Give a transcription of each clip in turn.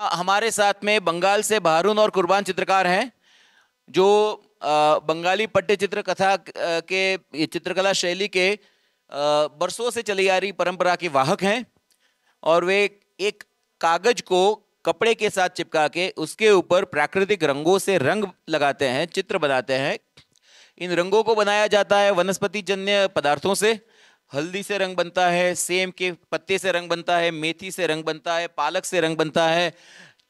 हमारे साथ में बंगाल से बहारून और कुर्बान चित्रकार हैं, जो बंगाली पट्ट चित्र कथा के चित्रकला शैली के बरसों से चली आ रही परंपरा के वाहक हैं। और वे एक कागज को कपड़े के साथ चिपका के उसके ऊपर प्राकृतिक रंगों से रंग लगाते हैं, चित्र बनाते हैं। इन रंगों को बनाया जाता है वनस्पति जन्य पदार्थों से। हल्दी से रंग बनता है, सेम के पत्ते से रंग बनता है, मेथी से रंग बनता है, पालक से रंग बनता है,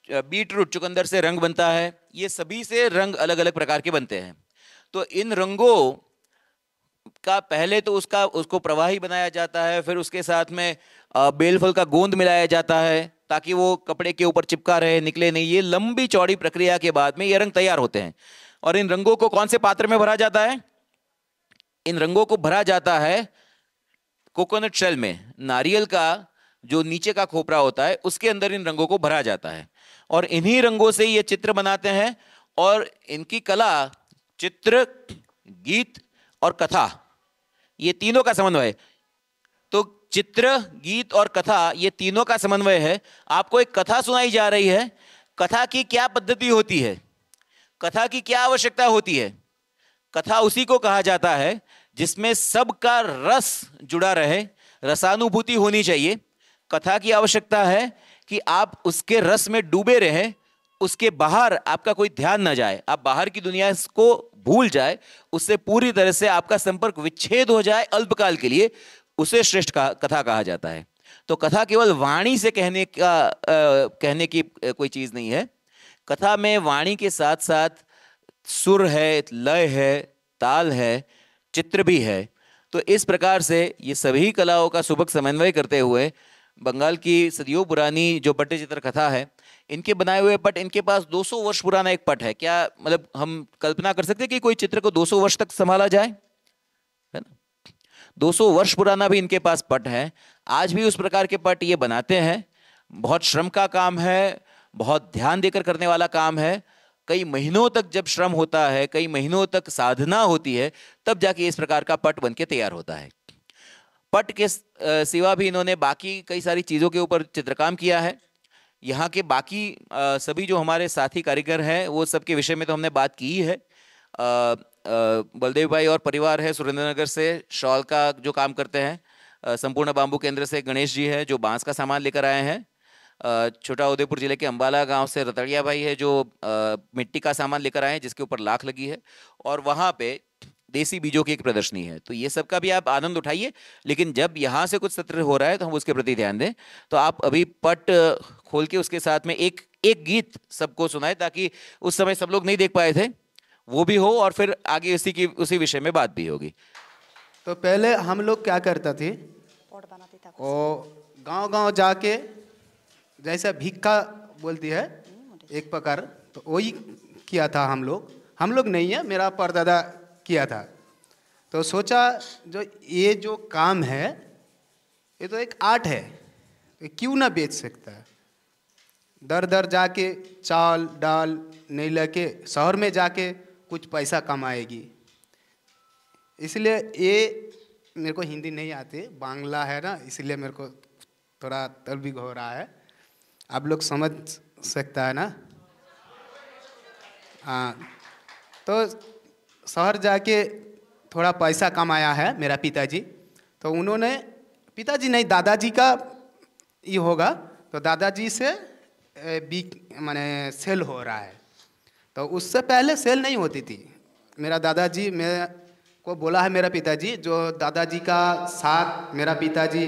बीट रूट चुकंदर से रंग बनता है। ये सभी से रंग अलग अलग प्रकार के बनते हैं। तो इन रंगों का पहले तो उसको प्रवाही बनाया जाता है, फिर उसके साथ में बेलफल का गोंद मिलाया जाता है ताकि वो कपड़े के ऊपर चिपका रहे, निकले नहीं। ये लंबी चौड़ी प्रक्रिया के बाद में ये रंग तैयार होते हैं। और इन रंगों को कौन से पात्र में भरा जाता है? इन रंगों को भरा जाता है कोकोनट शेल में। नारियल का जो नीचे का खोपरा होता है उसके अंदर इन रंगों को भरा जाता है और इन्हीं रंगों से ये चित्र बनाते हैं। और इनकी कला चित्र, गीत और कथा, ये तीनों का समन्वय। तो चित्र, गीत और कथा, ये तीनों का समन्वय है। आपको एक कथा सुनाई जा रही है, कथा की क्या पद्धति होती है, कथा की क्या आवश्यकता होती है? कथा उसी को कहा जाता है जिसमें सबका रस जुड़ा रहे, रसानुभूति होनी चाहिए। कथा की आवश्यकता है कि आप उसके रस में डूबे रहें, उसके बाहर आपका कोई ध्यान ना जाए, आप बाहर की दुनिया को भूल जाए, उससे पूरी तरह से आपका संपर्क विच्छेद हो जाए अल्पकाल के लिए, उसे श्रेष्ठ कथा कहा जाता है। तो कथा केवल वाणी से कहने की कोई चीज नहीं है। कथा में वाणी के साथ साथ सुर है, लय है, ताल है, चित्र भी है। तो इस प्रकार से ये सभी कलाओं का सुभग समन्वय करते हुए बंगाल की सदियों पुरानी जो पट्ट चित्र कथा है, इनके बनाए हुए पट, इनके पास 200 वर्ष पुराना एक पट है। क्या मतलब हम कल्पना कर सकते हैं कि कोई चित्र को 200 वर्ष तक संभाला जाए? है ना? 200 वर्ष पुराना भी इनके पास पट है। आज भी उस प्रकार के पट ये बनाते हैं। बहुत श्रम का काम है, बहुत ध्यान देकर करने वाला काम है। कई महीनों तक जब श्रम होता है, कई महीनों तक साधना होती है, तब जाके इस प्रकार का पट बनके तैयार होता है। पट के सिवा भी इन्होंने बाकी कई सारी चीज़ों के ऊपर चित्रकाम किया है। यहाँ के बाकी सभी जो हमारे साथी कारीगर हैं, वो सबके विषय में तो हमने बात की ही है। बलदेव भाई और परिवार है सुरेंद्रनगर से, शॉल का जो काम करते हैं। संपूर्ण बांबू केंद्र से गणेश जी है जो बांस का सामान लेकर आए हैं। छोटा उदयपुर जिले के अंबाला गांव से रतड़िया भाई है जो मिट्टी का सामान लेकर आए हैं जिसके ऊपर लाख लगी है। और वहाँ पे देसी बीजों की एक प्रदर्शनी है। तो ये सब का भी आप आनंद उठाइए, लेकिन जब यहाँ से कुछ सत्र हो रहा है तो हम उसके प्रति ध्यान दें। तो आप अभी पट खोल के उसके साथ में एक एक गीत सबको सुनाए, ताकि उस समय सब लोग नहीं देख पाए थे वो भी हो, और फिर आगे उसी विषय में बात भी होगी। तो पहले हम लोग क्या करते थे, वो गांव गांव जाके जैसा भिक्खा बोलती है एक प्रकार, तो वही किया था हम लोग नहीं है, मेरा परदादा किया था। तो सोचा जो ये जो काम है ये तो एक आर्ट है, तो क्यों ना बेच सकता है। दर दर जाके चाल डाल नहीं लेके शहर में जाके कुछ पैसा कमाएगी। इसलिए ये मेरे को हिंदी नहीं आती, बांग्ला है ना, इसलिए मेरे को थोड़ा तलबिग हो रहा है। आप लोग समझ सकता है ना? हाँ, तो शहर जाके थोड़ा पैसा कमाया है मेरा पिताजी। तो उन्होंने, पिताजी नहीं दादाजी का ये होगा, तो दादाजी से माने सेल हो रहा है। तो उससे पहले सेल नहीं होती थी। मेरा दादाजी मेरे को बोला है, मेरा पिताजी, जो दादाजी का साथ मेरा पिताजी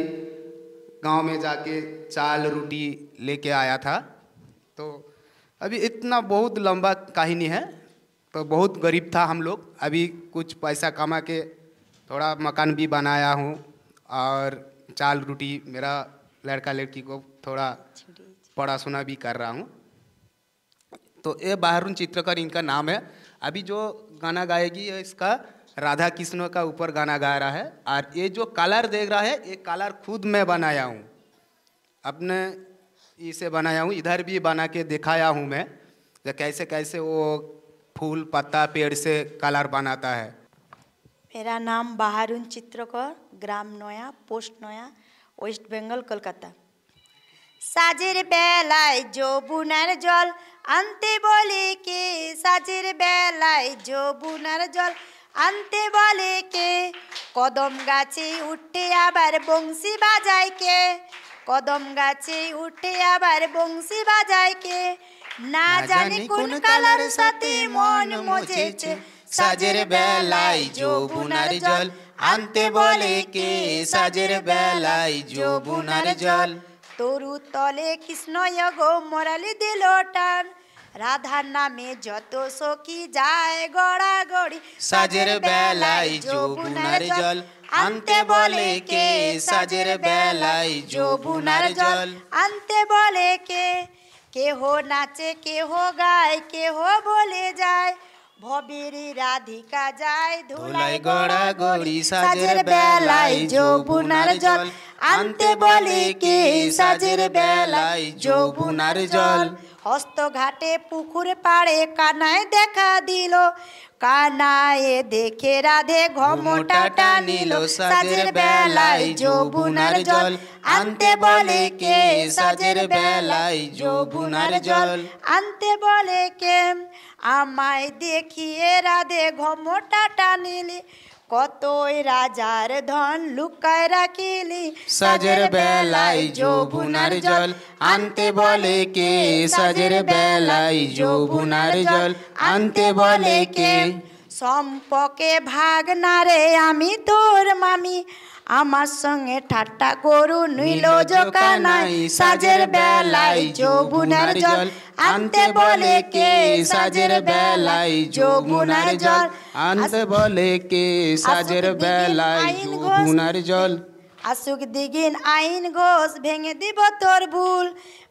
गांव में जाके चाल रोटी लेके आया था। तो अभी इतना बहुत लंबा कहानी है। तो बहुत गरीब था हम लोग, अभी कुछ पैसा कमा के थोड़ा मकान भी बनाया हूँ और चाल रोटी मेरा लड़का लड़की को थोड़ा पढ़ा सुना भी कर रहा हूँ। तो ये बहारून चित्रकार इनका नाम है। अभी जो गाना गाएगी इसका राधा कृष्ण का ऊपर गाना गा रहा है। और ये जो कलर देख रहा है, ये कलर खुद मैं बनाया हूँ, अपने इसे बनाया हूँ। इधर भी बना के दिखाया हूँ मैं, जो कैसे कैसे वो फूल पत्ता पेड़ से कलर बनाता है। मेरा नाम बहारून चित्रकर, ग्राम नया, पोस्ट नया, वेस्ट बंगाल, कोलकाता। সাজের বেলায় যৌবনার জল আনতে বলে কে, সাজের বেলায় যৌবনার জল আনতে বলে কে, কদম গাছে উঠে আবার বংশী বাজায় কে, কদম গাছে উঠে আবার বংশী বাজায় কে, না জানি কোন কালার সাথে মন মজেছে, সাজের বেলায় যৌবনার জল আনতে বলে কে, সাজের বেলায় যৌবনার জল। তরু তলে কৃষ্ণ গো মরালি দিল টান, রাধার নামে যত সখী যায় গড়াগড়ি, সাজের বেলায় যৌবনার জল আনতে বলে কে, সাজের বেলায় যৌবনার জল আনতে বলে কে, কেহ নাচে কেহ গায় কেহ বলে যায়, ভবেরি রাধিকা যায় ধুলাই গড়াগড়ি, সাজের বেলায় যৌবনার জল আনতে বলে কে, সাজের বেলায় যৌবনার জল। হস্তঘাটে পুকুর পাড়ে কানায় দেখা দিল, কানায় দেখে রাধে ঘমটাটা নিল, সাজের বেলায় যৌবনার জল আনতে বলে কে, সাজের বেলায় যৌবনার জল আনতে বলে কে, আমায় দেখিয়ে রাধে ঘমটাটা নিলি, কতই রাজার ধন লুকায় রাখিলি, সাজের বেলায় যৌবনার জল আনতে বলে কে, সাজের বেলায় যৌবনার জল আনতে বলে কে। সম্পকে ভাগ না রে আমি তোর মামি, আমার সঙ্গে ঠাট্টা করু নিল জোকানাই, সাজের বেলায় যৌবনার জল আনতে বলে কে, সাজের বেলায় যৌবনার জল আনতে বলে কে, সাজের বেলায় যৌবনার জল। আসুক দিগিন আইন ঘোষ ভেঙে দিব তোর ভুল,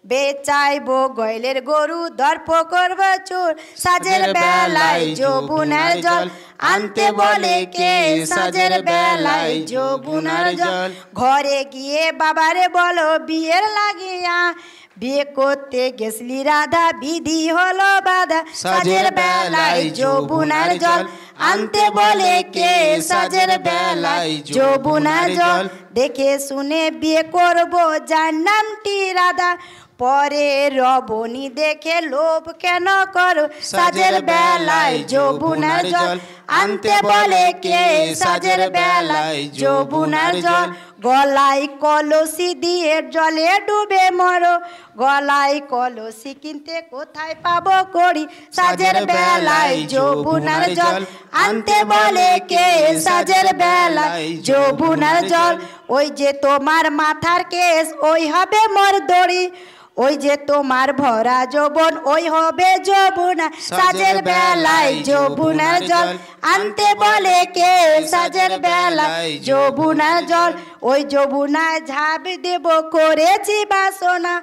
বেচাইব গয়লের গরু দর্প করব চোর, সাজের বেলায় যৌবনার জল আনতে বলে কে, সাজের বেলায় যৌবনার জল। ঘরে গিয়ে বাবারে বলো বিয়ের লাগিয়া, বিয়ে করতে গেছলি রাধা বিধি হলো বাধা, সাজের বেলায় যৌবনার জল আনতে বলে কে, সাজের বেলায় যৌবনার জল। দেখে শুনে বিয়ে করব যার নামটি রাধা, পরে রবণী দেখে লোভ কেন করো, সাজের বেলায় যৌবনার জল আনতে বলে কে, সাজের বেলায় যৌবনার জল। গলায় কলসি দিয়ে জলে ডুবে মরো, গলায় কলসি কিনতে কোথায় পাবো করি, সাজের বেলায় যৌবনার জল আনতে বলে কে, সাজের বেলায় যৌবনার জল। ওই যে তোমার মাথার কেস ওই হবে মোর দড়ি, ওই যে তোমার ভরা যৌবন ওই হবে যৌবনা, সাজের বেলায় যৌবনার জল আনতে বলে কে, সাজের বেলায় যৌবনার জল। ওই যৌবনায় ঝাঁপ দেব করেছি বাসনা,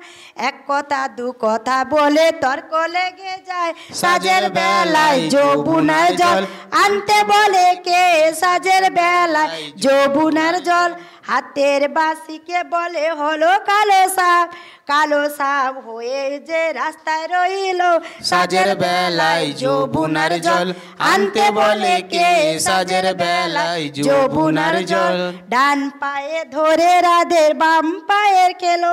এক কথা দু কথা বলে তর্ক লেগে যায়, সাজের বেলায় যৌবনার জল আনতে বলে কে, সাজের বেলায় যৌবনার জল। হাতের বাঁশিকে বলে হলো কালো সাপ, কালো সাপ হয়ে যে রাস্তায় রইল, সাজের বেলায় যৌবনার জল আনতে বলে কে, সাজের বেলায় যৌবনার জল। ডান পায়ে ধরে রাধের বাম পায়ের খেলো,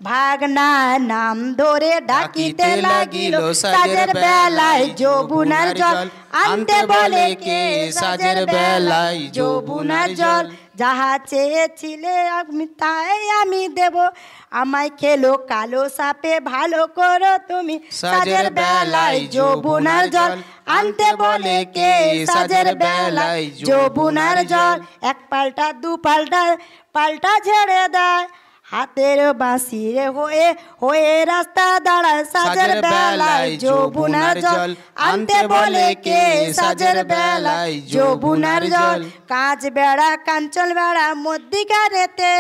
ভাগনা নাম ধরে ডাকিতে লাগিল, সাজের বেলায় যৌবনার জল আনতে বলে কে, সাজের বেলায় যৌবনার জল। যাহা চেয়েছিলে আমি তাই আমি দেব, আমায় খেলো কালো সাপে ভালো করো তুমি, সাজের বেলায় যৌবনার জল আনতে বলে কে, সাজের বেলায় যৌবনার জল। এক পাল্টা দু পাল্টা পাল্টা ছেড়ে দেয়, হাতের বাঁশির হয়ে হয়ে রাস্তা দাঁড়ায়, সাজের বেলায় যৌবনার জল আনতে বলে কে, সাজের বেলায় যৌবনার জল। কাঁচ বেড়া কাঞ্চন বেড়া মধ্যিকারেতে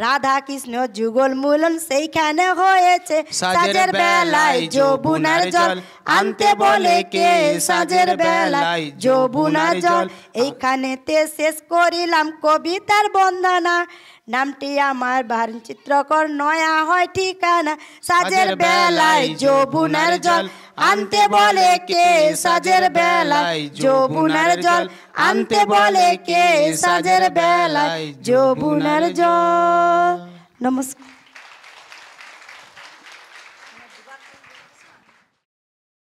রাধা কৃষ্ণ যুগল মিলন সেইখানে হয়েছে, সাজের বেলায় যৌবনার জল আনতে বলে কে, সাজের বেলায় যৌবনার জল। এইখানেতে শেষ করিলাম কবিতার বন্দনা, নামটি আমার চিত্রকর নয়া হয় ঠিকানা, সাজের বেলায় যৌবনার জল আনতে বলে কে, সাজের বেলায় যৌবনার জল আনতে বলে কে, সাজের বেলায় যৌবনার জল। নমস্কার। God bless you.